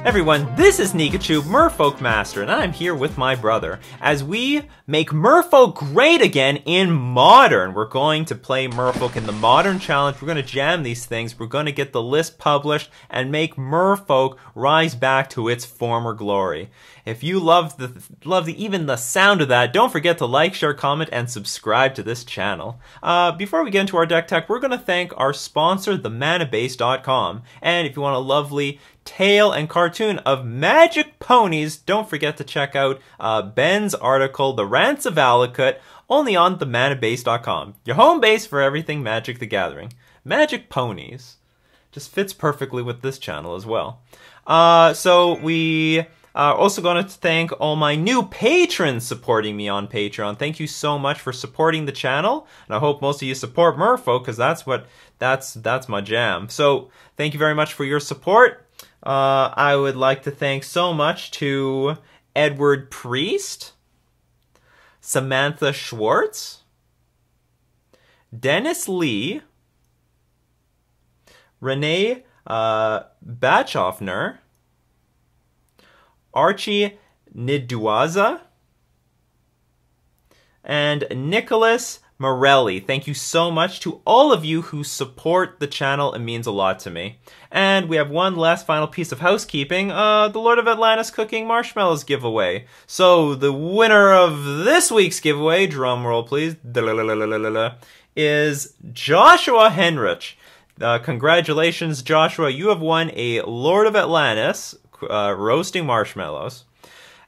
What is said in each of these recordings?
Everyone, this is Nikachu, Merfolk Master, and I'm here with my brother as we make Merfolk great again in Modern. We're going to play Merfolk in the Modern Challenge. We're going to jam these things. We're going to get the list published and make Merfolk rise back to its former glory. If you love even the sound of that, don't forget to like, share, comment, and subscribe to this channel. Before we get into our deck tech, we're going to thank our sponsor, themanabase.com. And if you want a lovely tale and cartoon of magic ponies, don't forget to check out Ben's article, The Rants of Alikut, only on themanabase.com. Your home base for everything Magic the Gathering. Magic ponies. Just fits perfectly with this channel as well. So we are also going to thank all my new patrons supporting me on Patreon. Thank you so much for supporting the channel, and I hope most of you support Merfolk, because that's my jam. So thank you very much for your support. I would like to thank so much to Edward Priest, Samantha Schwartz, Dennis Lee, Renee Bachhoffner, Archie Niduaza, and Nicholas Morelli. Thank you so much to all of you who support the channel. It means a lot to me. And we have one last final piece of housekeeping. The Lord of Atlantis Cooking Marshmallows giveaway. So the winner of this week's giveaway, drum roll please, is Joshua Henrich. Congratulations, Joshua. You have won a Lord of Atlantis roasting marshmallows.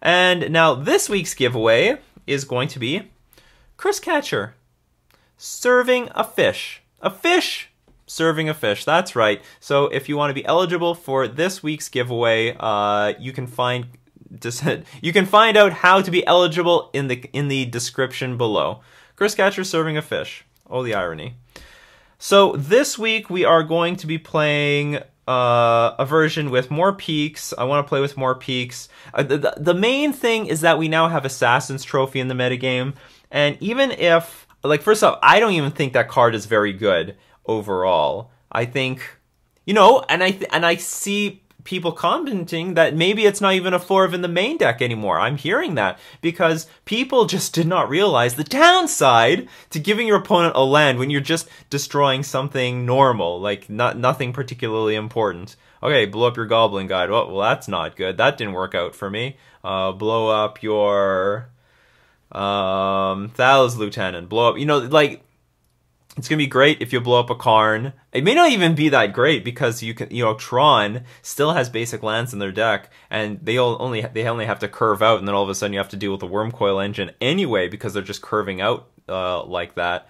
And now this week's giveaway is going to be Chris Catcher serving a fish. A fish serving a fish. That's right. So if you want to be eligible for this week's giveaway, you can find out how to be eligible in the description below. Chris Catcher serving a fish. Oh, the irony. So this week we are going to be playing a version with more peaks. I want to play with more peaks. The main thing is that we now have Assassin's Trophy in the metagame, and even if, like, first off, I don't even think that card is very good overall. I think, you know, and I see people commenting that maybe it's not even a 4 in the main deck anymore. I'm hearing that because people just did not realize the downside to giving your opponent a land when you're just destroying something normal, like nothing particularly important. Okay, blow up your Goblin Guide. Well, that's not good. That didn't work out for me. Blow up your Thal's Lieutenant. Blow up, you know, like, it's going to be great if you blow up a Karn. It may not even be that great because Tron still has basic lands in their deck, and they only have to curve out, and then all of a sudden you have to deal with the Wormcoil Engine anyway because they're just curving out like that.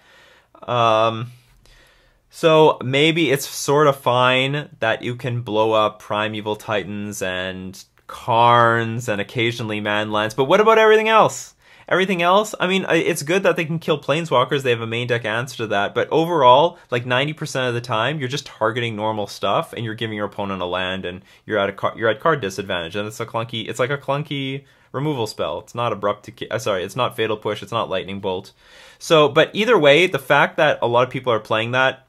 So maybe it's sort of fine that you can blow up Primeval Titans and Karns and occasionally Man lands, but what about everything else? Everything else, I mean, it's good that they can kill Planeswalkers. They have a main deck answer to that. But overall, like 90% of the time, you're just targeting normal stuff, and you're giving your opponent a land, and you're at card disadvantage. And it's like a clunky removal spell. It's not it's not Fatal Push. It's not Lightning Bolt. So, but either way, the fact that a lot of people are playing that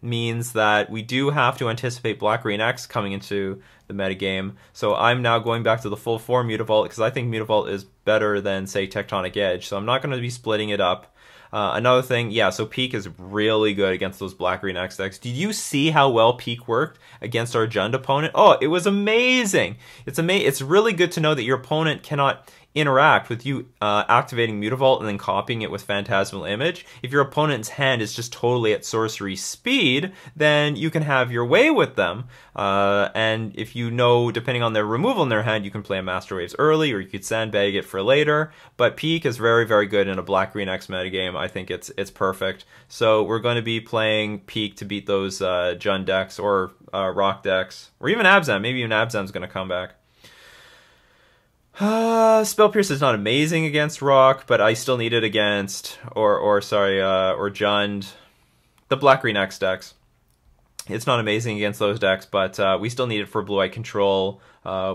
means that we do have to anticipate Black-Green X coming into the metagame. So I'm now going back to the full 4 Mutavault because I think Mutavault is better than, say, Tectonic Edge. So I'm not going to be splitting it up. Another thing, yeah, so Peak is really good against those Black-Green X decks. Did you see how well Peak worked against our Jund opponent? Oh, it was amazing. It's really good to know that your opponent cannot interact with you activating Mutavault and then copying it with Phantasmal Image. If your opponent's hand is just totally at sorcery speed, then you can have your way with them. And if you know, depending on their removal in their hand, you can play a Master Waves early, or you could sandbag it for later. But Peak is very, very good in a Black-Green X metagame. I think it's perfect. So we're going to be playing Peak to beat those Jund decks, or Rock decks, or even Abzan. Maybe even Abzan's going to come back. Spell Pierce is not amazing against Rock, but I still need it against, or Jund, the Black-Green X decks. It's not amazing against those decks, but we still need it for Blue-Eye Control.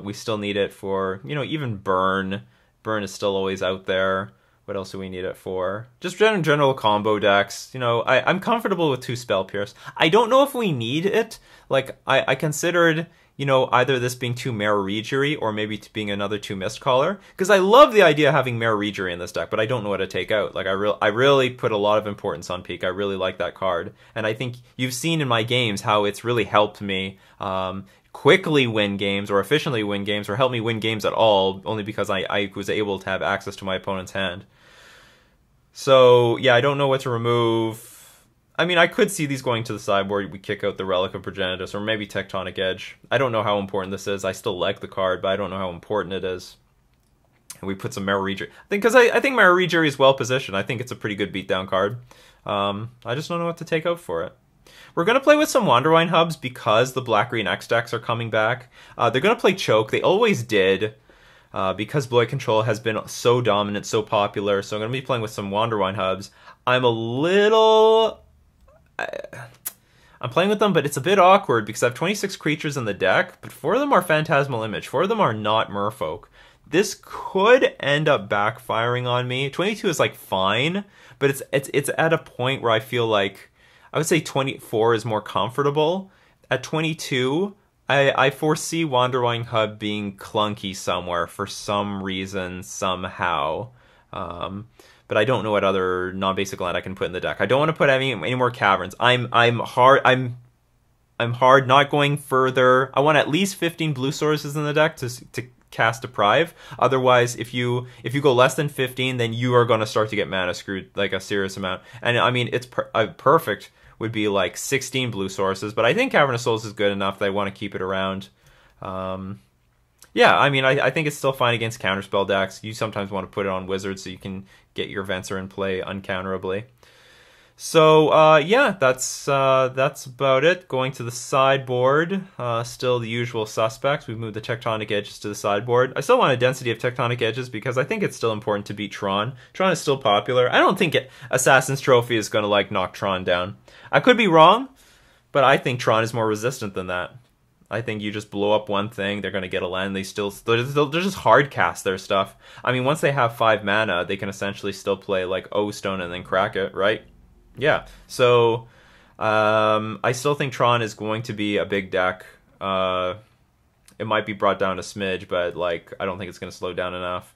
We still need it for, you know, even Burn. Burn is still always out there. What else do we need it for? Just general combo decks. You know, I'm comfortable with 2 Spell Pierce. I don't know if we need it. Like, I considered, you know, either this being 2 Marrigery or maybe being another 2 Mistcaller. Because I love the idea of having Marrigery in this deck, but I don't know what to take out. Like, I really put a lot of importance on Peak. I really like that card. And I think you've seen in my games how it's really helped me quickly win games or efficiently win games or help me win games at all, only because I was able to have access to my opponent's hand. So, yeah, I don't know what to remove. I mean, I could see these going to the sideboard. We kick out the Relic of Progenitus or maybe Tectonic Edge. I don't know how important this is. I still like the card, but I don't know how important it is. And we put some Marrigery. I think Marrigery is well positioned. I think it's a pretty good beatdown card. I just don't know what to take out for it. We're going to play with some Wanderwine hubs because the Black-Green X decks are coming back. They're going to play Choke. They always did. Because Blood Control has been so dominant, so popular. So I'm going to be playing with some Wanderwine hubs. I'm playing with them, but it's a bit awkward because I have 26 creatures in the deck, but 4 of them are Phantasmal Image. 4 of them are not Merfolk. This could end up backfiring on me. 22 is like fine, but it's at a point where I feel like I would say 24 is more comfortable. At 22, I foresee Wanderwine Hub being clunky somewhere for some reason, somehow. But I don't know what other non-basic land I can put in the deck. I don't want to put any more caverns. I'm hard not going further. I want at least 15 blue sources in the deck to cast Deprive. Otherwise, if you go less than 15, then you are going to start to get mana screwed, like a serious amount. And I mean, it's perfect would be like 16 blue sources, but I think Cavernous Souls is good enough that I want to keep it around. Yeah, I mean, I think it's still fine against counterspell decks. You sometimes want to put it on Wizards so you can get your Venser in play uncounterably. So, yeah, that's about it. Going to the sideboard, still the usual suspects. We've moved the Tectonic Edges to the sideboard. I still want a density of Tectonic Edges because I think it's still important to beat Tron. Tron is still popular. I don't think Assassin's Trophy is going to, like, knock Tron down. I could be wrong, but I think Tron is more resistant than that. I think you just blow up one thing, they're going to get a land, they'll just hard cast their stuff. I mean, once they have 5 mana, they can essentially still play, like, O-Stone and then crack it, right? Yeah, so I still think Tron is going to be a big deck. It might be brought down a smidge, but like I don't think it's going to slow down enough.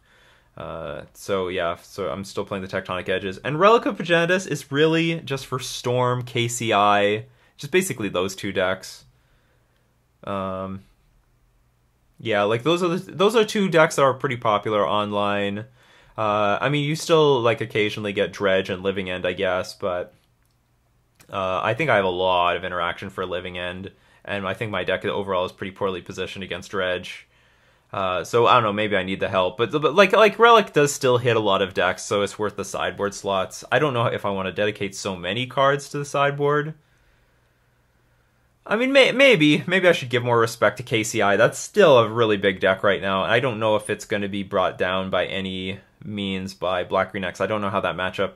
So yeah, so I'm still playing the Tectonic Edges. And Relic of Progenitus is really just for Storm, KCI, just basically those 2 decks. Yeah, like those are 2 decks that are pretty popular online. I mean, you still, like, occasionally get Dredge and Living End, I guess, but I think I have a lot of interaction for Living End, and I think my deck overall is pretty poorly positioned against Dredge. So, I don't know, maybe I need the help, but like Relic does still hit a lot of decks, so it's worth the sideboard slots. I don't know if I want to dedicate so many cards to the sideboard. I mean, maybe I should give more respect to KCI. That's still a really big deck right now. I don't know if it's going to be brought down by any means by Black-Green X. I don't know how that matchup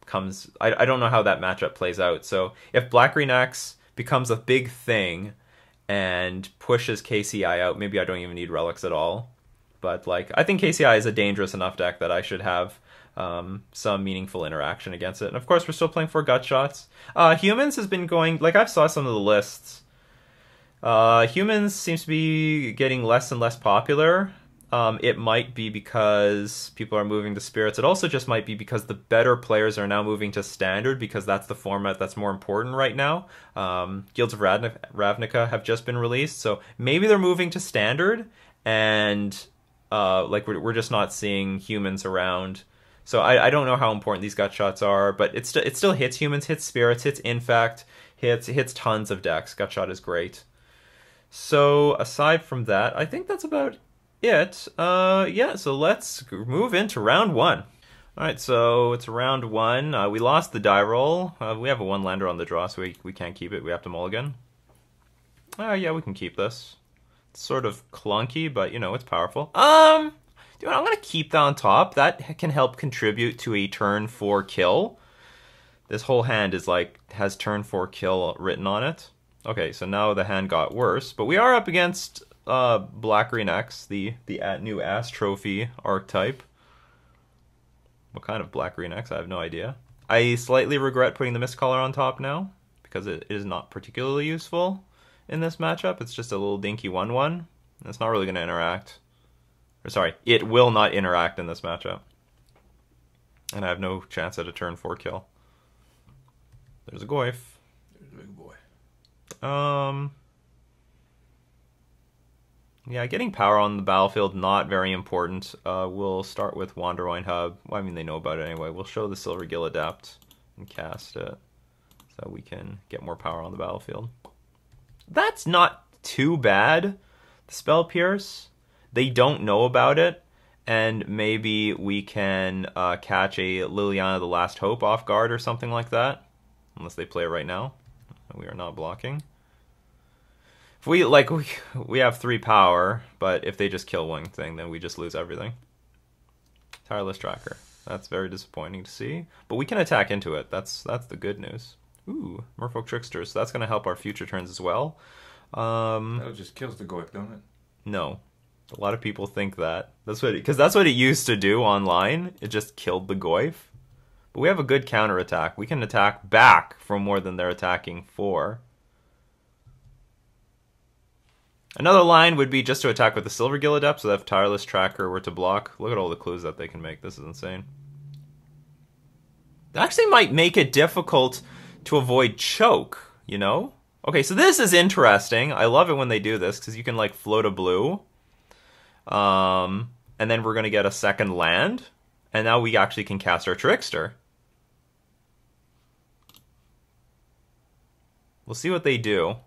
comes. I don't know how that matchup plays out. So if Black-Green X becomes a big thing and pushes KCI out, maybe I don't even need Relics at all. But like, I think KCI is a dangerous enough deck that I should have some meaningful interaction against it. And of course, we're still playing 4 gut shots. Humans has been going, like, I've saw some of the lists. Humans seems to be getting less and less popular. It might be because people are moving to Spirits. It also just might be because the better players are now moving to Standard, because that's the format that's more important right now. Guilds of Ravnica have just been released, so maybe they're moving to Standard, and like we're just not seeing humans around. So I don't know how important these gut shots are, but it still hits humans, hits spirits, hits infect, hits tons of decks. Gut shot is great. So aside from that, I think that's about it. Yeah, so let's move into round 1. Alright, so it's round 1. We lost the die roll. We have a 1-lander on the draw, so we can't keep it. We have to mulligan. Yeah, we can keep this. It's sort of clunky, but, you know, it's powerful. Dude, I'm going to keep that on top. That can help contribute to a turn 4 kill. This whole hand is like, has turn 4 kill written on it. Okay, so now the hand got worse, but we are up against Black-Green X, the new Ass Trophy archetype. What kind of Black-Green X? I have no idea. I slightly regret putting the Mistcaller on top now, because it is not particularly useful. in this matchup. It's just a little dinky 1/1. It's not really going to interact. Or sorry, it will not interact in this matchup. And I have no chance at a turn 4 kill. There's a Goyf. There's a big boy. Yeah, getting power on the battlefield, not very important. We'll start with Wanderwine Hub. Well, I mean, they know about it anyway. We'll show the Silver Gill Adept and cast it so we can get more power on the battlefield. That's not too bad, the Spell Pierce. They don't know about it, and maybe we can catch a Liliana the Last Hope off guard or something like that. Unless they play it right now. We are not blocking. If we have 3 power, but if they just kill one thing, then we just lose everything. Tireless Tracker. That's very disappointing to see. But we can attack into it. That's the good news. Ooh, Merfolk Trickster. So that's going to help our future turns as well. That just kills the Goyf, don't it? No. A lot of people think that. Because that's what it used to do online. It just killed the Goyf. But we have a good counter attack. We can attack back for more than they're attacking for. Another line would be just to attack with the Silver Gill Adept, so that if Tireless Tracker were to block. Look at all the clues that they can make. This is insane. That actually might make it difficult to avoid choke, you know? Okay, so this is interesting. I love it when they do this, because you can, like, float a blue. And then we're going to get a second land. And now we actually can cast our Trickster. We'll see what they do.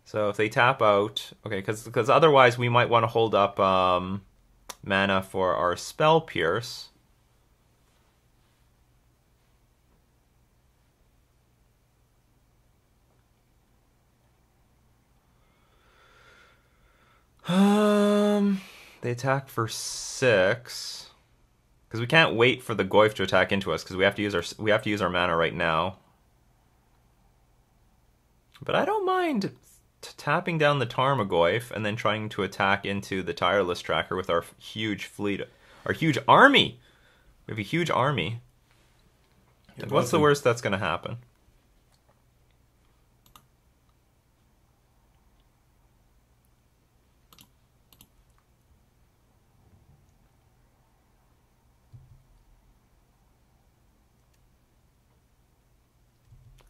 So if they tap out, okay, because otherwise we might want to hold up mana for our Spell Pierce. They attack for 6 because we can't wait for the Goyf to attack into us because we have to use our mana right now. But I don't mind tapping down the Tarmogoyf and then trying to attack into the Tireless Tracker with our huge fleet, our huge army. We have a huge army. And what's the worst that's going to happen?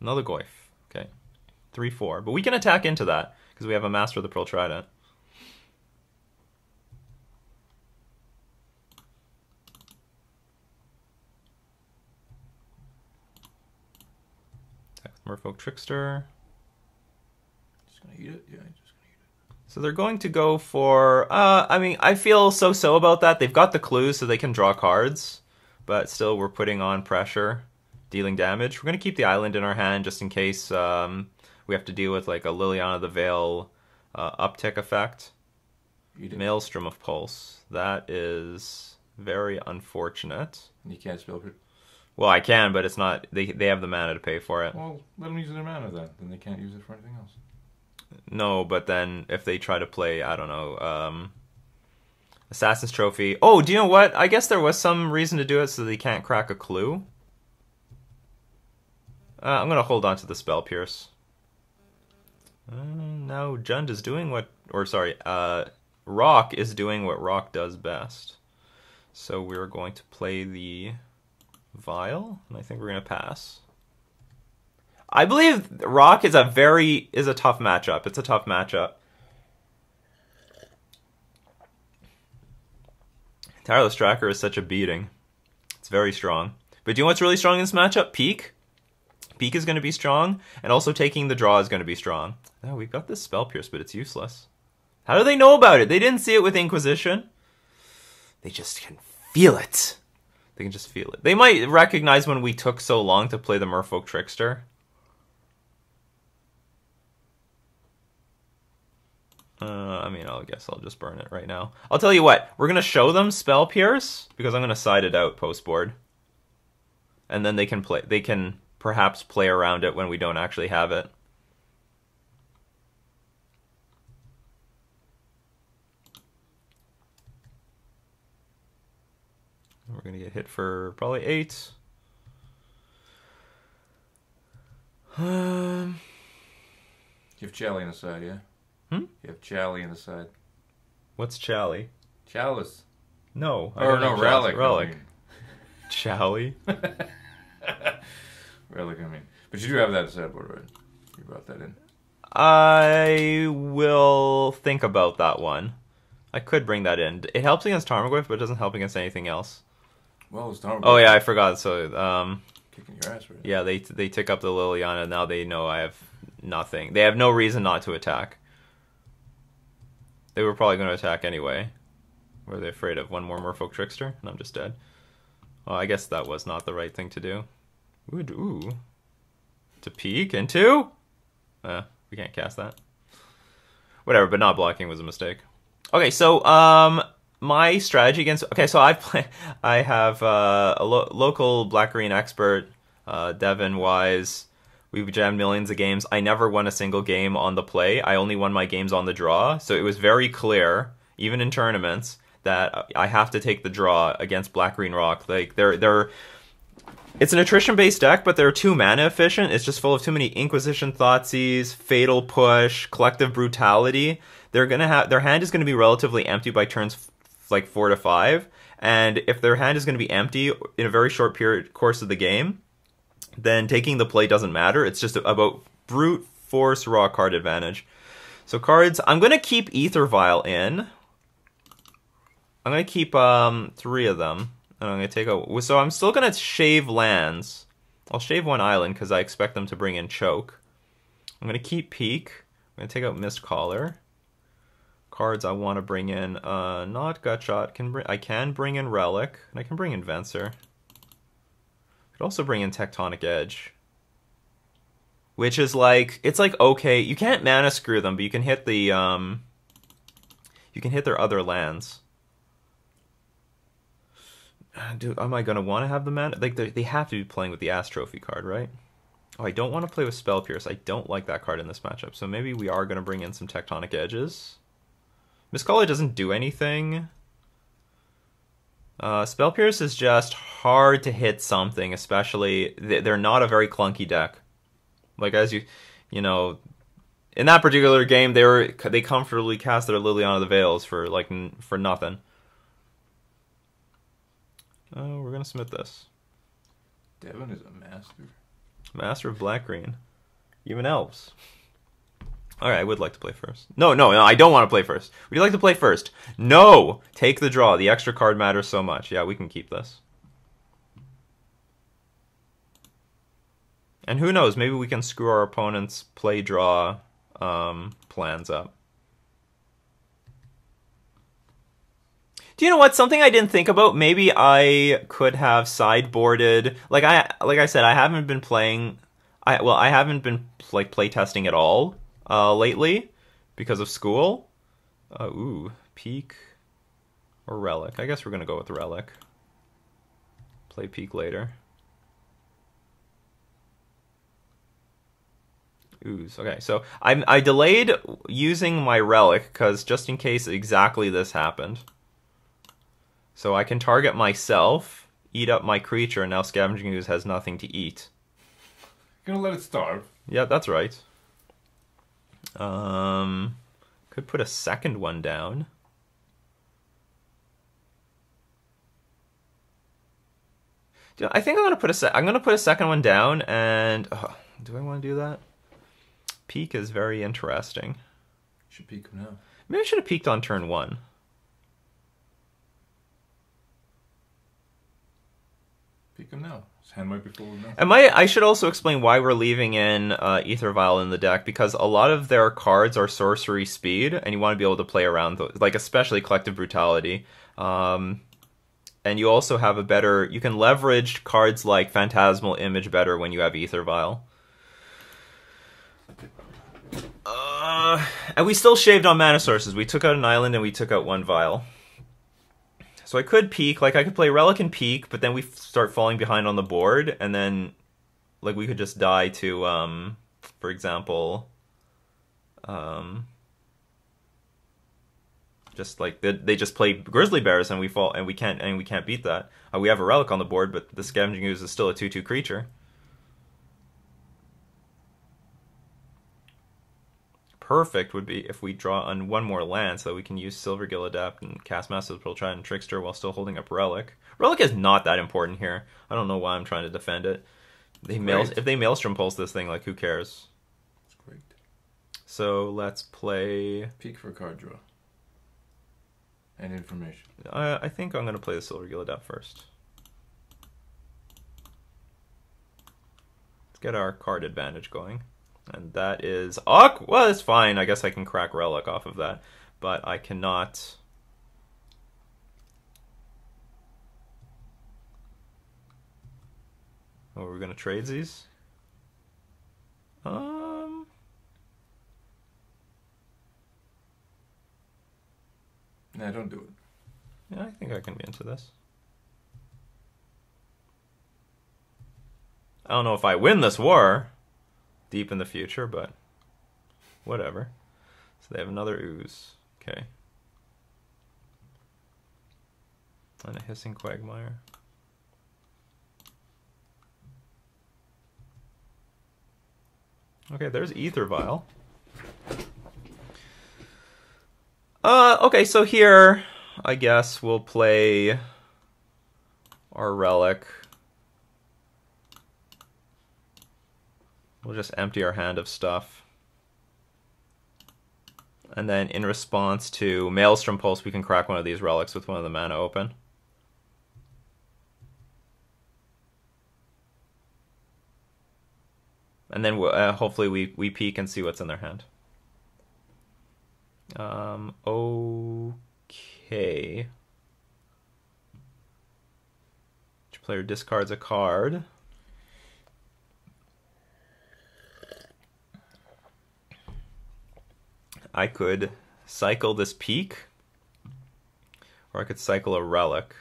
Another Goyf. Okay. 3/4. But we can attack into that because we have a Master of the Pearl Trident. Merfolk Trickster. Just gonna eat it? Yeah, just gonna eat it. So they're going to go for... I mean, I feel so-so about that. They've got the clues so they can draw cards. But still, we're putting on pressure, dealing damage. We're going to keep the island in our hand just in case we have to deal with like a Liliana the Veil uptick effect. Maelstrom of Pulse. That is very unfortunate. You can't spell it. Well, I can, but it's not... They have the mana to pay for it. Well, let them use their mana then. Then they can't use it for anything else. No, but then if they try to play, I don't know, Assassin's Trophy... Oh, do you know what? I guess there was some reason to do it so they can't crack a clue. I'm going to hold on to the Spell Pierce. Now Jund is doing what... Or, sorry, Rock is doing what Rock does best. So we're going to play the Vial, and I think we're going to pass. I believe Rock is a tough matchup. It's a tough matchup. Tireless Tracker is such a beating. It's very strong. But do you know what's really strong in this matchup? Peak. Peak is going to be strong, and also taking the draw is going to be strong. Oh, we've got this Spell Pierce, but it's useless. How do they know about it? They didn't see it with Inquisition. They just can feel it. They can just feel it. They might recognize when we took so long to play the Merfolk Trickster. I mean, I guess I'll just burn it right now. I'll tell you what. We're going to show them Spell Pierce, because I'm going to side it out post-board. And then they can play. They can perhaps play around it when we don't actually have it. We're going to get hit for probably 8. You have Chally on the side, yeah? Hmm? You have Chally on the side. What's Chally? Chalice. No. Or no, Relic. Relic. I mean. Chally? Relic, I mean. But you do have that in the sideboard, right? You brought that in. I will think about that one. I could bring that in. It helps against Tarmogoyf, but it doesn't help against anything else. Well, it's Tarmogoyf. Oh yeah, I forgot. So, kicking your ass, right? yeah, they tick up the Liliana. Now they know I have nothing. They have no reason not to attack. They were probably going to attack anyway. Were they afraid of one more Merfolk Trickster? And I'm just dead. Well, I guess that was not the right thing to do. Ooh. To peek into? We can't cast that. Whatever, but not blocking was a mistake. Okay, so my strategy against... Okay, so I have a local black-green expert, Devin Wise. We've jammed millions of games. I never won a single game on the play. I only won my games on the draw. So it was very clear, even in tournaments, that I have to take the draw against black-green rock. Like, it's an attrition-based deck, but they're too mana efficient. It's just full of too many Inquisition Thoughtseize, Fatal Push, Collective Brutality. Their hand is going to be relatively empty by turns like 4 to 5, and if their hand is going to be empty in a very short course of the game, then taking the play doesn't matter. It's just about brute force raw card advantage. So cards, I'm going to keep Aether Vial in. I'm going to keep 3 of them. And I'm going to take a... So I'm still going to shave lands. I'll shave 1 island because I expect them to bring in Choke. I'm going to keep Peak. I'm going to take out Mist Caller. Cards I want to bring in, not Gutshot. I can bring in Relic, and I can bring in Venser. I could also bring in Tectonic Edge. Which is like... It's like, okay, you can't mana screw them, but you can hit the... You can hit their other lands. Dude, am I going to want to have the mana? Like, they have to be playing with the Ass Trophy card, right? Oh, I don't want to play with Spell Pierce. I don't like that card in this matchup. So maybe we are going to bring in some Tectonic Edges. Mistcaller doesn't do anything. Spell Pierce is just hard to hit something, especially... They're not a very clunky deck. Like, as you know... In that particular game, they comfortably cast their Liliana of the Veils for nothing. Oh, we're going to submit this. Devin is a master. Master of black-green. Even elves. Alright, I would like to play first. No, I don't want to play first. Would you like to play first? No! Take the draw. The extra card matters so much. Yeah, we can keep this. And who knows, maybe we can screw our opponent's play-draw plans up. Do you know what? Something I didn't think about. Maybe I could have sideboarded. Like I said, I haven't been playing. I haven't been like playtesting at all lately because of school. Ooh, Peak or Relic. I guess we're gonna go with Relic. Play Peak later. Ooze. Okay, so I delayed using my Relic because just in case exactly this happened. So I can target myself, eat up my creature, and now Scavenging Ooze has nothing to eat. You're gonna let it starve. Yeah, that's right. Could put a second one down. I think I'm gonna put a second one down, and do I want to do that? Peak is very interesting. You should peek him now. Maybe I should have peeked on turn 1. Peek him now. His hand might be full of nothing. I should also explain why we're leaving in Aether Vial in the deck, because a lot of their cards are sorcery speed, and you want to be able to play around those, like especially Collective Brutality. And you also have you can leverage cards like Phantasmal Image better when you have Aether Vial. And we still shaved on mana sources. We took out an island and we took out 1 vial. So I could peek, like I could play Relic and peek, but then we start falling behind on the board, and then like we could just die to, for example, just like they just play Grizzly Bears and we fall and we can't beat that. We have a Relic on the board, but the Scavenging Ooze is still a 2/2 creature. perfect would be if we draw on one more land so that we can use Silvergill Adept and cast Massive Trident and Trickster while still holding up Relic. Relic is not that important here. I don't know why I'm trying to defend it. If they Maelstrom Pulse this thing, like, who cares? It's great. So let's play... Peek for card draw. And information. I think I'm going to play the Silvergill Adept first. Let's get our card advantage going. And that is... well, it's fine. I guess I can crack Relic off of that. But I cannot... Oh, we're going to trade these? Nah, don't do it. Yeah, I think I can be into this. I don't know if I win this war deep in the future, but whatever. So they have another ooze. Okay. And a Hissing Quagmire. Okay, there's Ether Vial. Okay, so here, I guess we'll play our Relic. We'll just empty our hand of stuff. And then in response to Maelstrom Pulse, we can crack one of these Relics with one of the mana open. And then hopefully we peek and see what's in their hand. Okay. Each player discards a card. I could cycle this peek, or I could cycle a Relic.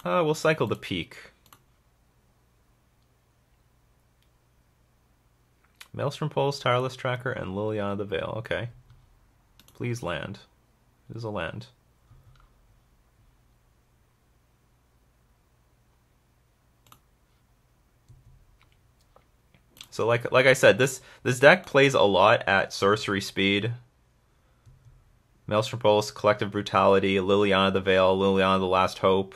We'll cycle the peek. Maelstrom Pulse, Tireless Tracker, and Liliana the Veil. Okay. Please land. It is a land. So like I said, this deck plays a lot at sorcery speed. Maelstrom Pulse, Collective Brutality, Liliana the Veil, Liliana the Last Hope.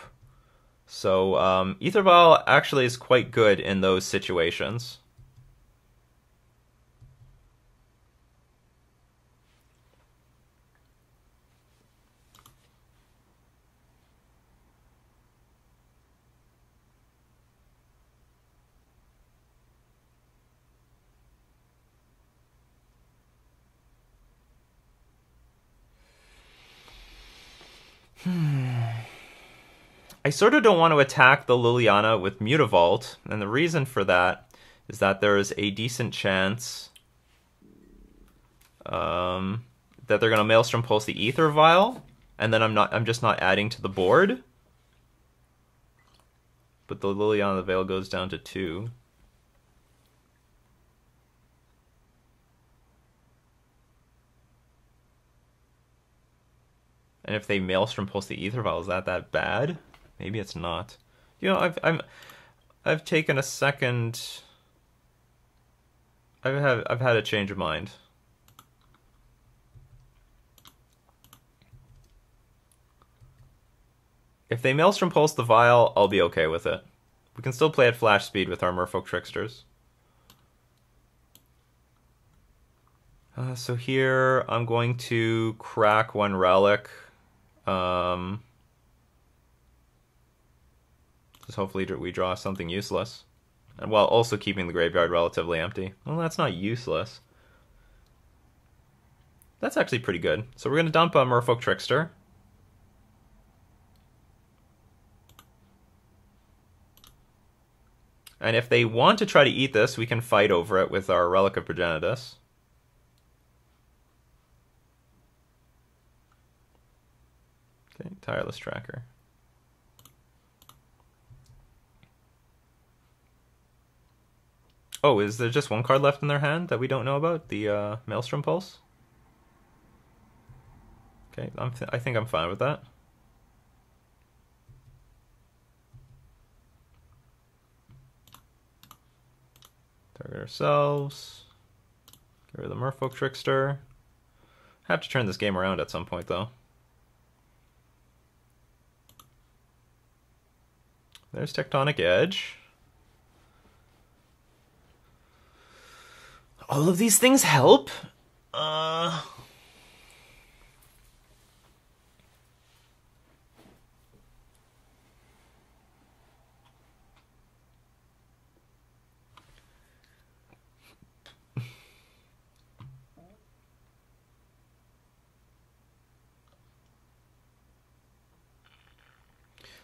So Ether Vial actually is quite good in those situations. I sort of don't want to attack the Liliana with Mutavault, and the reason for that is that there is a decent chance that they're going to Maelstrom Pulse the Ether Vial, and then I'm just not adding to the board. But the Liliana the Veil goes down to 2. And if they Maelstrom Pulse the Ether Vial, is that bad? Maybe it's not. You know, I've taken a second. I've had a change of mind. If they Maelstrom Pulse the Vial, I'll be okay with it. We can still play at flash speed with our Merfolk Tricksters. So here I'm going to crack one Relic. Just hopefully we draw something useless. And while also keeping the graveyard relatively empty. Well, that's not useless. That's actually pretty good. So we're going to dump a Merfolk Trickster. And if they want to try to eat this, we can fight over it with our Relic of Progenitus. Okay, Tireless Tracker. Oh, is there just one card left in their hand that we don't know about? The Maelstrom Pulse? Okay, I think I'm fine with that. Target ourselves. Get rid of the Merfolk Trickster. Have to turn this game around at some point, though. There's Tectonic Edge. All of these things help.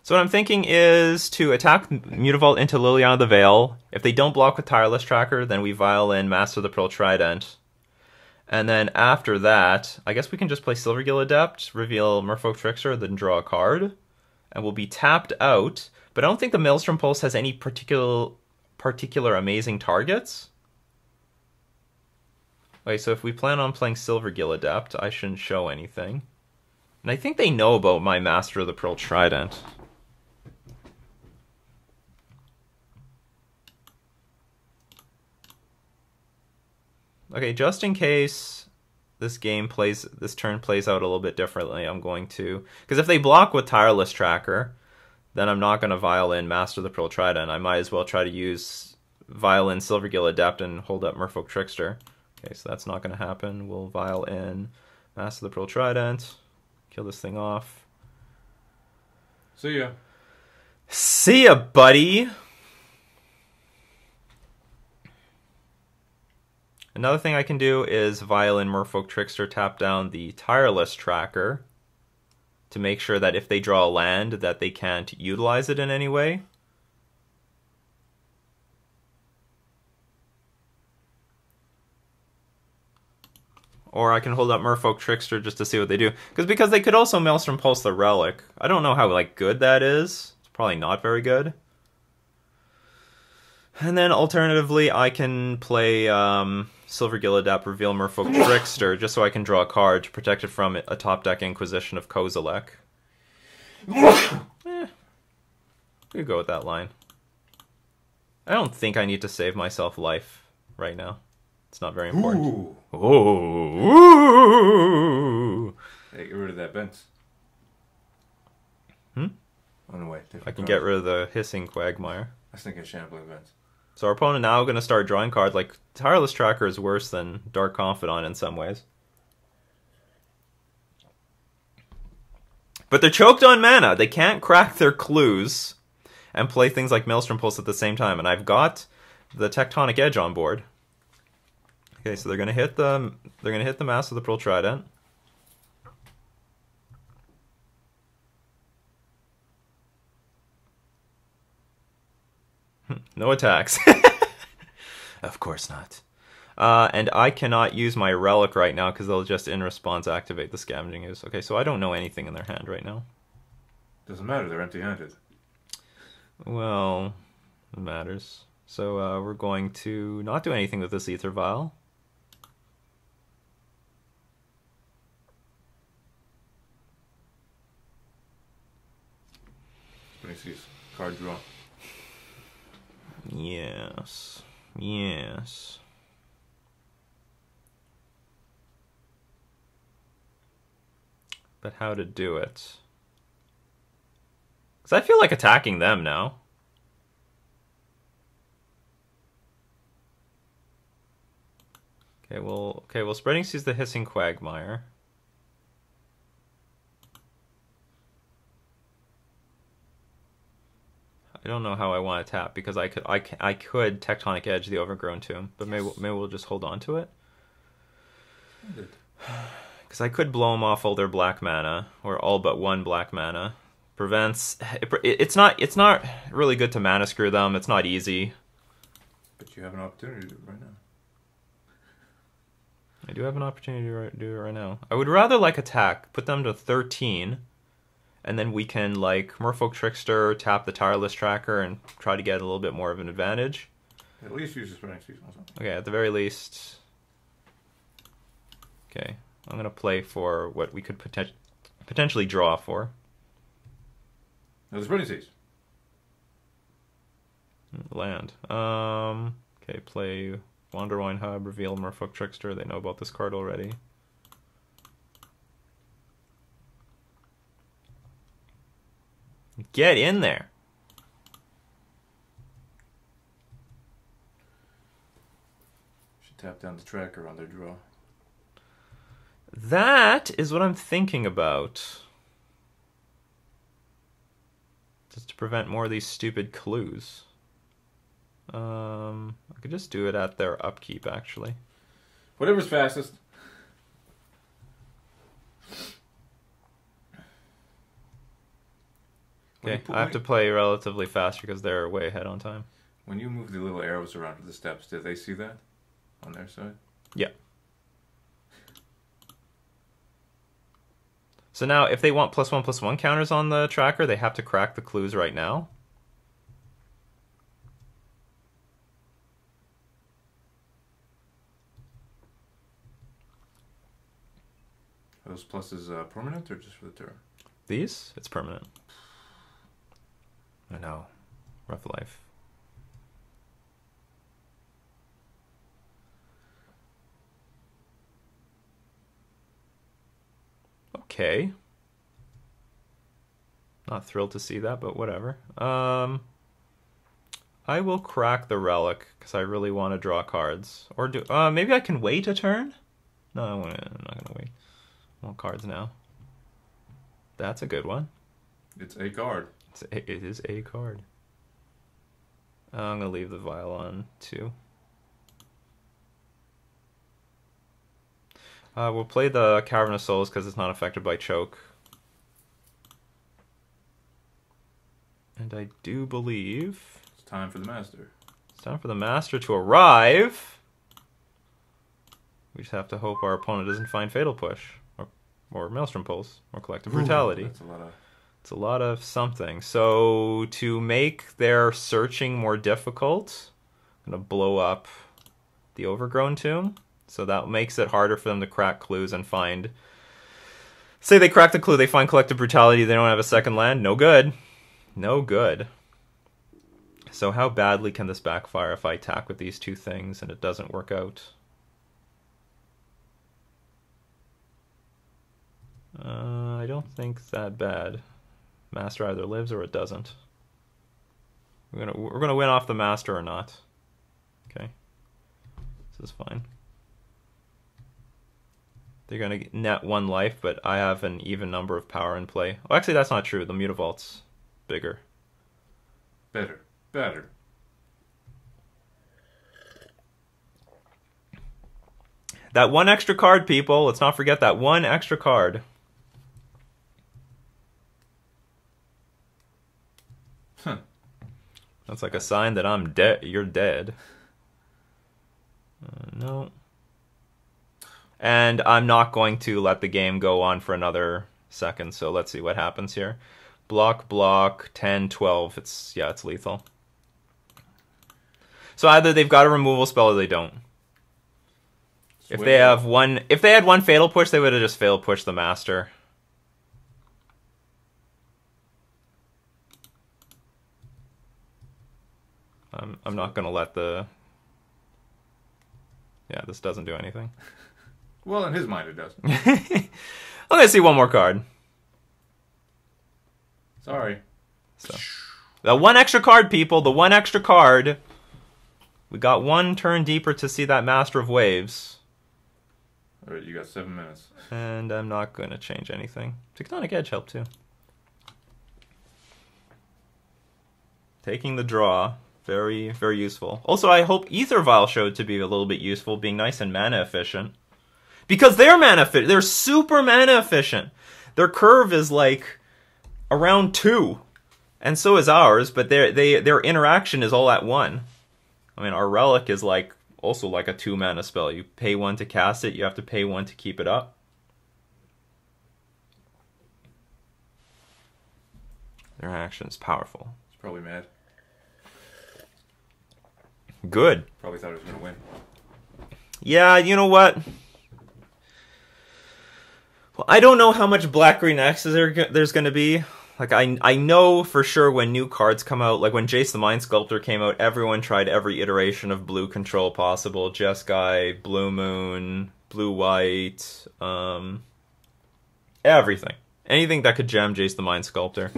So what I'm thinking is to attack Mutavault into Liliana the Veil. If they don't block with Tireless Tracker, then we Violin Master the Pearl Trident. And then after that, I guess we can just play Silvergill Adept, reveal Merfolk Trickster, then draw a card. And we'll be tapped out. But I don't think the Maelstrom Pulse has any particular amazing targets. Okay, so if we plan on playing Silvergill Adept, I shouldn't show anything. And I think they know about my Master of the Pearl Trident. Okay, just in case this turn plays out a little bit differently, I'm going to... Because if they block with Tireless Tracker, then I'm not going to Violin Master the Pearl Trident. I might as well try to use Violin Silvergill Adept and hold up Merfolk Trickster. Okay, so that's not going to happen. We'll Violin Master the Pearl Trident. Kill this thing off. See ya. See ya, buddy! Another thing I can do is Violin Merfolk Trickster, tap down the Tireless Tracker to make sure that if they draw a land that they can't utilize it in any way. Or I can hold up Merfolk Trickster just to see what they do. Because they could also Maelstrom Pulse the Relic. I don't know how good that is. It's probably not very good. And then alternatively, I can play Silvergill Adept, reveal Merfolk Trickster, just so I can draw a card to protect it from a top deck Inquisition of Kozilek. We could go with that line. I don't think I need to save myself life right now. It's not very important. Ooh. Ooh. Hey, get rid of that Bence. On the way. I can get rid of the Hissing Quagmire. I think I shan't play Bence. So our opponent now going to start drawing cards. Like, Tireless Tracker is worse than Dark Confidant in some ways. But they're choked on mana. They can't crack their clues and play things like Maelstrom Pulse at the same time. And I've got the Tectonic Edge on board. Okay, so they're going to hit the Master of the Pearl Trident. No attacks. Of course not. And I cannot use my Relic right now because they'll just in response activate the Scavenging Ooze. Okay, so I don't know anything in their hand right now. Doesn't matter, they're empty-handed. Well, it matters. So we're going to not do anything with this Ether Vial. Card draw. Yes. Yes. But how to do it? Because I feel like attacking them now. Okay, well, Spreading Seas the Hissing Quagmire. I don't know how I want to tap because I could Tectonic Edge the Overgrown Tomb, but maybe we'll just hold on to it. Because I could blow them off all their black mana, or all but one black mana. Prevents. It's not really good to mana screw them. It's not easy. But you have an opportunity to do it right now. I do have an opportunity to do it right now. I would rather attack, put them to 13. And then we can, Merfolk Trickster, tap the Tireless Tracker, and try to get a little bit more of an advantage. At least use the Spreading Seas also. Okay, at the very least. Okay, I'm going to play for what we could potentially draw for. No, the Spreading Seas. Land. Okay, play Wanderwine Hub, reveal Merfolk Trickster. They know about this card already. Get in there. Should tap down the tracker on their draw. That is what I'm thinking about. Just to prevent more of these stupid clues. I could just do it at their upkeep, actually. Whatever's fastest. Okay, I have to play relatively faster because they're way ahead on time. When you move the little arrows around to the steps, did they see that on their side? Yeah. So now, if they want +1/+1 counters on the tracker, they have to crack the clues right now. Are those pluses permanent or just for the turn? These? It's permanent. I know. Rough life. Okay. Not thrilled to see that, but whatever. I will crack the relic because I really want to draw cards. Or do maybe I can wait a turn? No, I'm not gonna wait. I want cards now. That's a good one. It's a card. It is a card. I'm gonna leave the vial on too. We'll play the Cavern of Souls because it's not affected by choke. And I do believe It's time for the master. it's time for the master to arrive. We just have to hope our opponent doesn't find Fatal Push or Maelstrom Pulse or Collective Brutality. That's a lot of... It's a lot of something. So to make their searching more difficult, I'm going to blow up the Overgrown Tomb. So that makes it harder for them to crack clues and find... Say they crack the clue, they find Collective Brutality, they don't have a second land. No good. No good. So how badly can this backfire if I attack with these two things and it doesn't work out? I don't think it's that bad. Master either lives or it doesn't. We're gonna win off the master or not. Okay. This is fine. They're gonna net 1 life, but I have an even number of power in play. Oh, actually, that's not true. The Mutavault's bigger. Better. Better. That 1 extra card, people. Let's not forget that 1 extra card. Huh. That's like a sign that I'm dead. You're dead. No. And I'm not going to let the game go on for another second, so let's see what happens here. Block, block, 10, 12. It's lethal. So either they've got a removal spell or they don't. If they had one Fatal Push, they would have just Fatal Pushed the Master. I'm not gonna let the... Yeah, this doesn't do anything. Well, in his mind it does. I'm gonna see one more card. Sorry. So, the 1 extra card, people. The 1 extra card. We got 1 turn deeper to see that Master of Waves. Alright, you got 7 minutes. And I'm not going to change anything. Tectonic Edge helped too. Taking the draw. Very, very useful. Also, I hope Aether Vial showed to be a little bit useful, being nice and mana efficient. Because they're mana efficient. They're super mana efficient. Their curve is like around 2. And so is ours, but their interaction is all at 1. I mean, our Relic is like also like a 2 mana spell. You pay 1 to cast it, you have to pay 1 to keep it up. Their action is powerful. He's probably mad. Good. Probably thought he was going to win. Yeah, you know what? Well, I don't know how much black-green X's there's going to be. Like, I know for sure when new cards come out, like when Jace the Mind Sculptor came out, everyone tried every iteration of blue control possible. Jeskai, Blue Moon, Blue White, everything. Anything that could gem Jace the Mind Sculptor.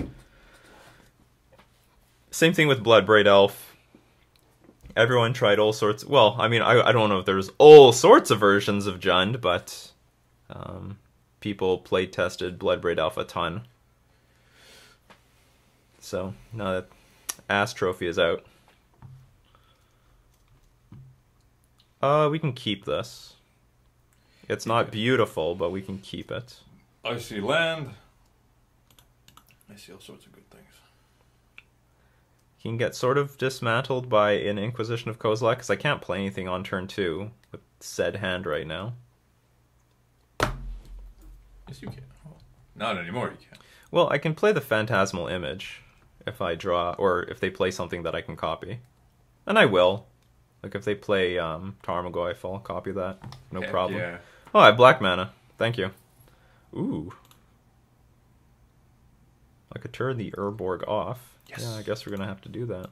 Same thing with Bloodbraid Elf. Everyone tried all sorts. Well, I mean, I don't know if there's all sorts of versions of Jund, but people play tested Bloodbraid Elf a ton. So now that Ass Trophy is out, we can keep this. It's not beautiful, but we can keep it. I see land. I see all sorts of good things. He can get sort of dismantled by an Inquisition of Kozilek, because I can't play anything on turn 2 with said hand right now. Yes, you can. Well, not anymore, you can. Well, I can play the Phantasmal Image if I draw, or if they play something that I can copy. And I will. Like, if they play Tarmogoyf, I'll copy that. No Heck problem. yeah. Oh, I have black mana. Thank you. Ooh. I could turn the Urborg off. Yes. Yeah, I guess we're going to have to do that.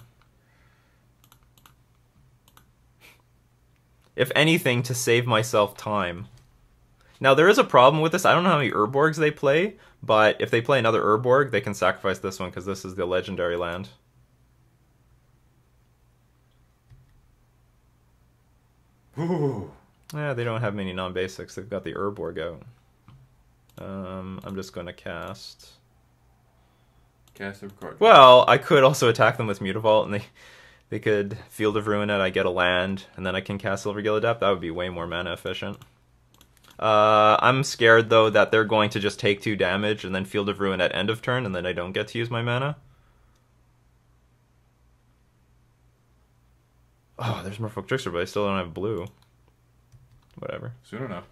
If anything, to save myself time. Now, there is a problem with this. I don't know how many Urborgs they play, but if they play another Urborg, they can sacrifice this one, because this is the legendary land. Ooh. Yeah, they don't have many non-basics. They've got the Urborg out. I'm just going to cast... Cast a card. Well, I could also attack them with Mutavault, and they could Field of Ruin it, I get a land, and then I can cast Silvergill Adept. That would be way more mana efficient. I'm scared, though, that they're going to just take 2 damage and then Field of Ruin at end of turn, and then I don't get to use my mana. Oh, there's Merfolk Trickster, but I still don't have blue. Whatever. Soon enough.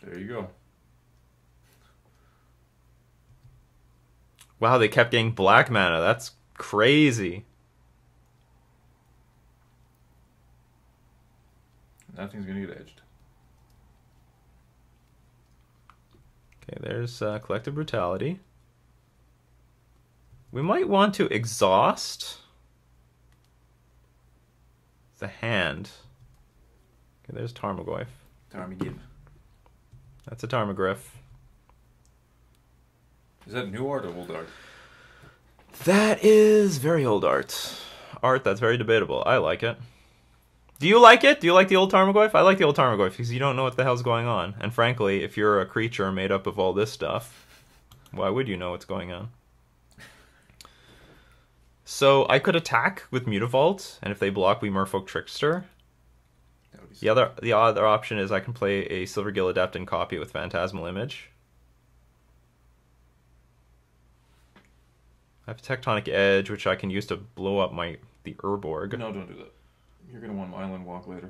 There you go. Wow, they kept getting black mana. That's crazy. Nothing's gonna get edged. Okay, there's Collective Brutality. We might want to exhaust the hand. Okay, there's Tarmogoyf. Tarmogoyf. That's a Tarmogoyf. Is that new art or old art? That is very old art. Art that's very debatable. I like it. Do you like it? Do you like the old Tarmogoyf? I like the old Tarmogoyf because you don't know what the hell's going on. And frankly, if you're a creature made up of all this stuff, why would you know what's going on? So I could attack with Mutavault, and if they block, we Merfolk Trickster. The other option is I can play a Silvergill Adept and copy it with Phantasmal Image. I have Tectonic Edge, which I can use to blow up the Urborg. No, don't do that. You're gonna want Island Walk later.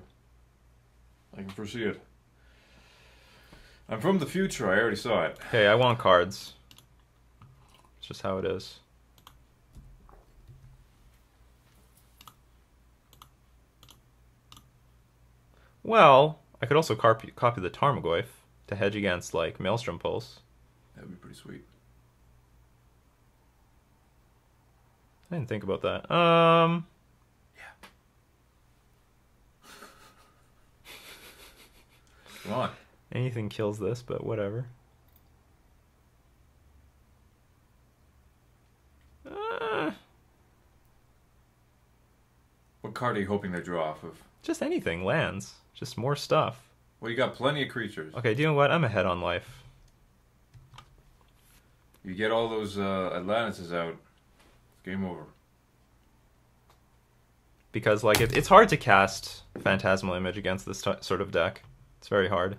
I can foresee it. I'm from the future. I already saw it. Hey, I want cards. It's just how it is. Well, I could also copy the Tarmogoyf to hedge against, like, Maelstrom Pulse. That would be pretty sweet. I didn't think about that. Yeah. Come on. Anything kills this, but whatever. What card are you hoping to draw off of? Just anything. Lands. Just more stuff. Well, you got plenty of creatures. Okay, do you know what? I'm ahead on life. You get all those Atlantises out, game over. Because, like, it's hard to cast Phantasmal Image against this sort of deck. It's very hard.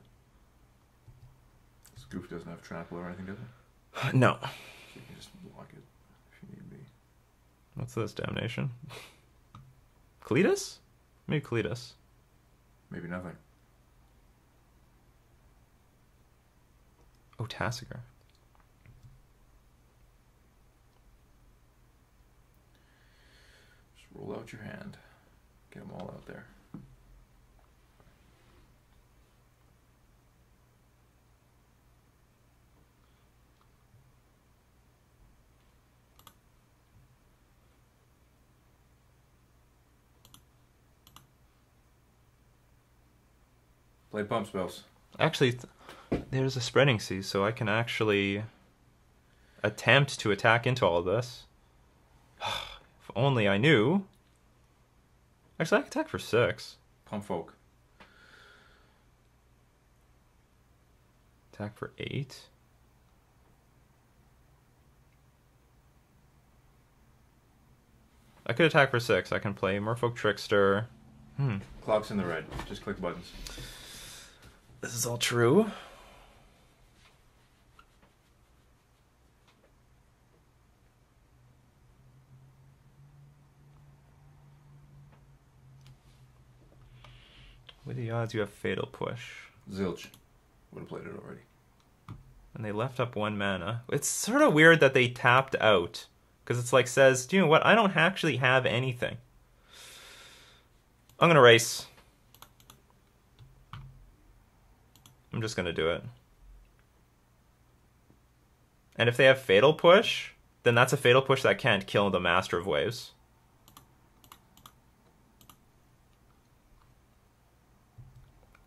This goof doesn't have trample or anything, does it? No. So you can just block it if you need be. What's this? Damnation? Cletus? Maybe Cletus. Maybe nothing. Oh, Tassiger. Just roll out your hand. Get them all out there. Play pump spells. Actually, there's a spreading sea, so I can actually attempt to attack into all of this. If only I knew. Actually, I can attack for 6. Pump folk. Attack for 8. I could attack for 6. I can play Merfolk Trickster. Clock's in the red. Just click buttons. This is all true. What are the odds you have Fatal Push? Zilch. Would have played it already. And they left up 1 mana. It's sort of weird that they tapped out. Because it's like says, do you know what? I don't actually have anything. I'm going to race. I'm just going to do it. And if they have Fatal Push, then that's a Fatal Push that can't kill the Master of Waves.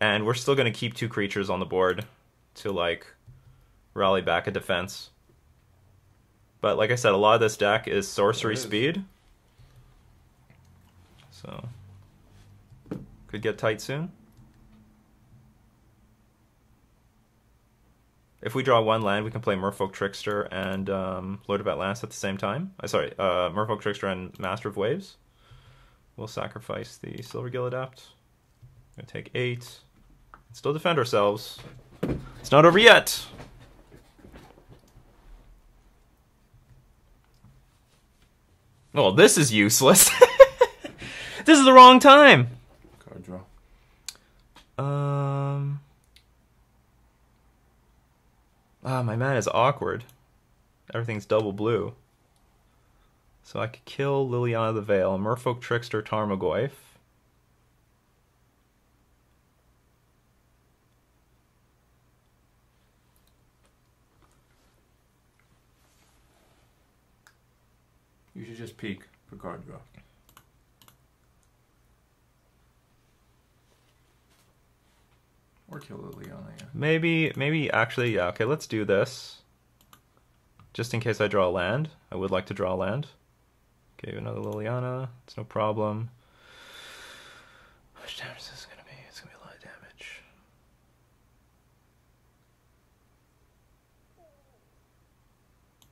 And we're still going to keep 2 creatures on the board to, like, rally back a defense. But like I said, a lot of this deck is sorcery speed. So, could get tight soon. If we draw 1 land, we can play Merfolk Trickster and Lord of Atlantis at the same time. Merfolk Trickster and Master of Waves. We'll sacrifice the Silver Gill Adept. Gonna take 8. Still defend ourselves. It's not over yet. Well, this is useless. This is the wrong time. Card draw. My mana is awkward. Everything's double blue. So I could kill Liliana the Veil, Merfolk Trickster, Tarmogoyf. You should just peek for card draw. Or kill Liliana, yeah. Maybe actually, yeah, okay, let's do this. Just in case I draw a land. I would like to draw a land. Okay, another Liliana. It's no problem. How much damage is this going to be? It's going to be a lot of damage.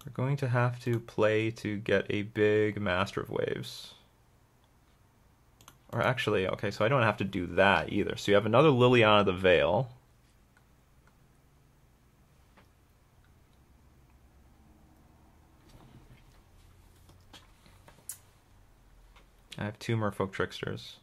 We're going to have to play to get a big Master of Waves. Or actually, okay, so I don't have to do that either. So you have another Liliana the Veil. I have 2 Merfolk Tricksters.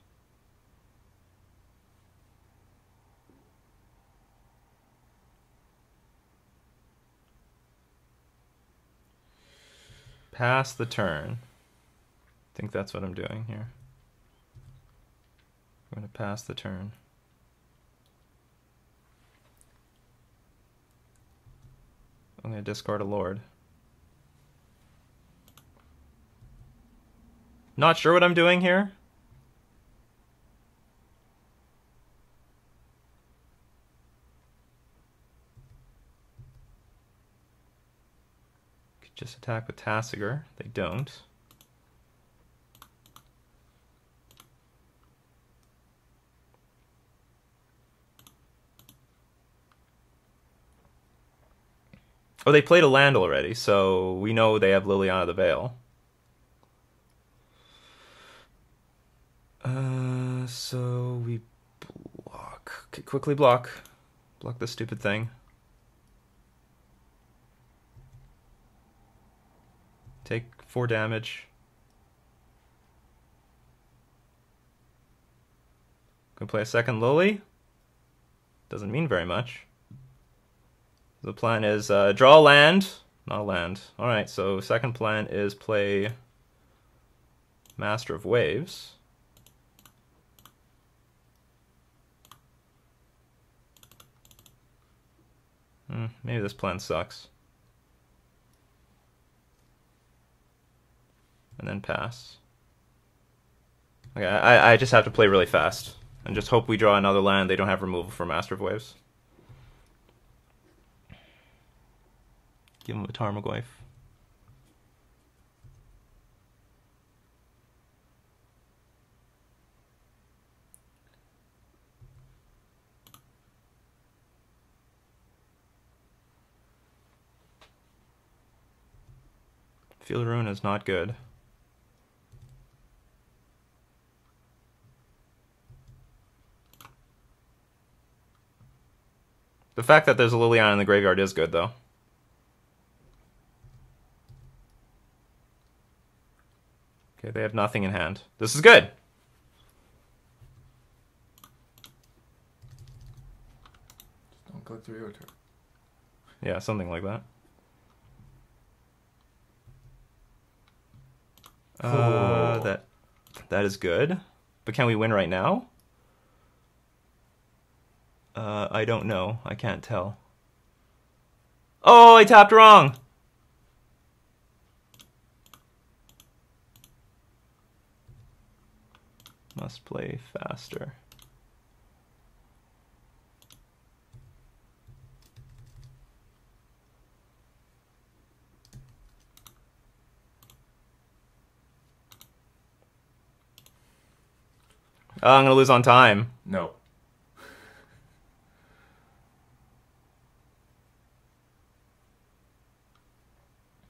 Pass the turn. I think that's what I'm doing here. I'm going to pass the turn. I'm going to discard a Lord. Not sure what I'm doing here. Could just attack with Tasigur. They don't. Oh, they played a land already, so we know they have Liliana the Veil. So we block. Okay, quickly block. Block this stupid thing. Take 4 damage. Gonna play a second Lily. Doesn't mean very much. The plan is draw a land. Not a land. Alright, so second plan is play Master of Waves. Maybe this plan sucks. And then pass. Okay, I just have to play really fast. And just hope we draw another land. They don't have removal for Master of Waves. Give him a Tarmogoyf. Field Ruin is not good. The fact that there's a Liliana in the graveyard is good, though. Okay, they have nothing in hand. This is good! Don't click through your turn. Yeah, something like that. Cool. That is good. But can we win right now? I don't know. I can't tell. Oh, I tapped wrong! Must play faster. Oh, I'm gonna lose on time. No.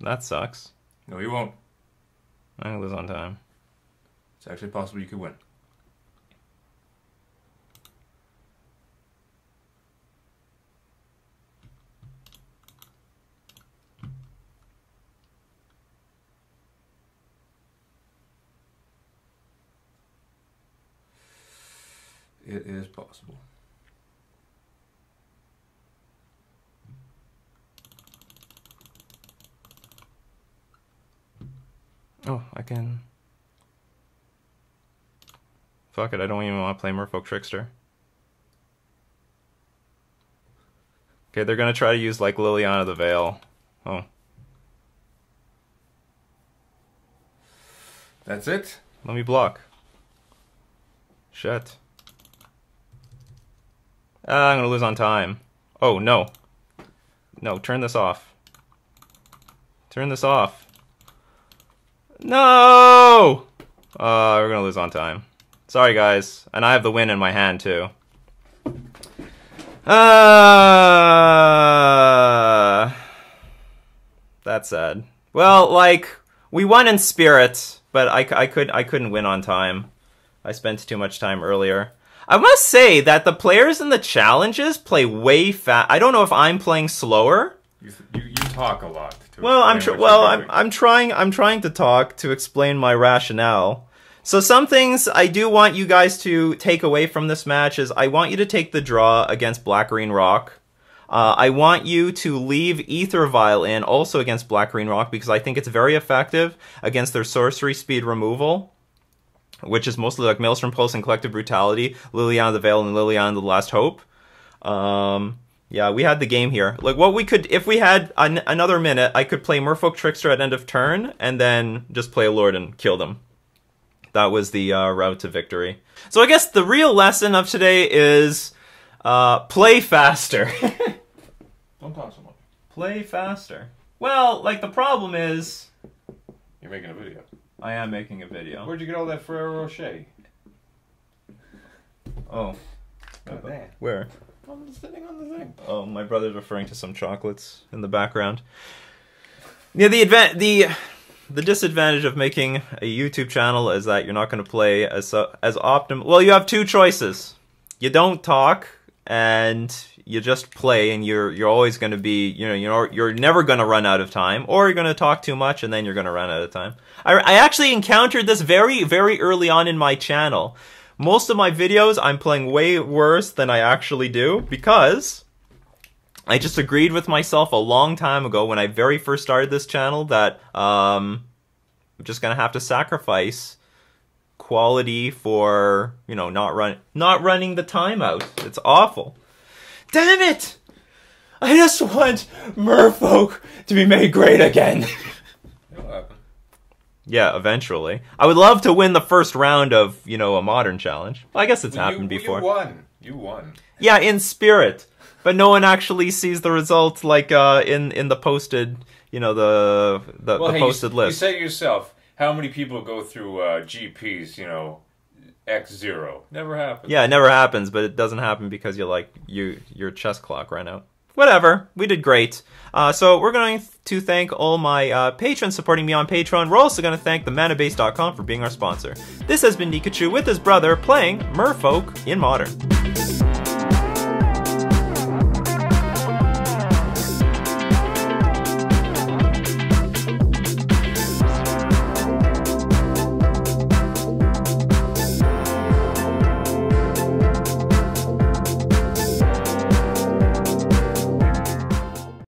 That sucks. No, you won't. I'm gonna lose on time. It's actually possible you could win. It is possible. Oh, I can... Fuck it, I don't even want to play Merfolk Trickster. Okay, they're gonna try to use, like, Liliana the Veil. Oh. That's it? Let me block. Shit. I'm gonna lose on time. Oh, no. No, turn this off. Turn this off. No! We're gonna lose on time. Sorry, guys. And I have the win in my hand, too. That's sad. Well, like, we won in spirit, but I couldn't win on time. I spent too much time earlier. I must say that the players in the challenges play way fast. I don't know if I'm playing slower. You talk a lot. Well, I'm trying to talk to explain my rationale. So some things I do want you guys to take away from this match is I want you to take the draw against Black Green Rock. I want you to leave Ether Vial in also against Black Green Rock because I think it's very effective against their sorcery speed removal, which is mostly like Maelstrom Pulse and Collective Brutality, Liliana the Veil, and Liliana the Last Hope. Yeah, we had the game here. Like, what we could, if we had another minute, I could play Merfolk Trickster at end of turn, and then just play a Lord and kill them. That was the route to victory. So I guess the real lesson of today is play faster. Don't talk so much. Play faster. Well, like, the problem is... You're making a video. I am making a video. Where'd you get all that Ferrero Rocher? Oh. Damn. Where? I'm sitting on the thing. Oh, my brother's referring to some chocolates in the background. Yeah, the disadvantage of making a YouTube channel is that you're not going to play as optimal. Well, you have two choices. You don't talk, and you just play, and you're always going to be, you're never going to run out of time, or you're going to talk too much, and then you're going to run out of time. I actually encountered this very, very early on in my channel. Most of my videos, I'm playing way worse than I actually do, because I just agreed with myself a long time ago when I very first started this channel that I'm just going to have to sacrifice quality for, not running the time out. It's awful. Damn it! I just want Merfolk to be made great again. It'll happen. Yeah, eventually. I would love to win the first round of, you know, a modern challenge. Well, I guess it's happened before. You won. Yeah, in spirit. But no one actually sees the results like in the posted, you know, the posted list. You said yourself, how many people go through GPs, you know, X0? Never happens. Yeah, it never happens, but it doesn't happen because your chess clock ran out. Whatever, we did great. So we're going to thank all my patrons supporting me on Patreon. We're also going to thank themanabase.com for being our sponsor. This has been Nikachu with his brother playing Merfolk in Modern.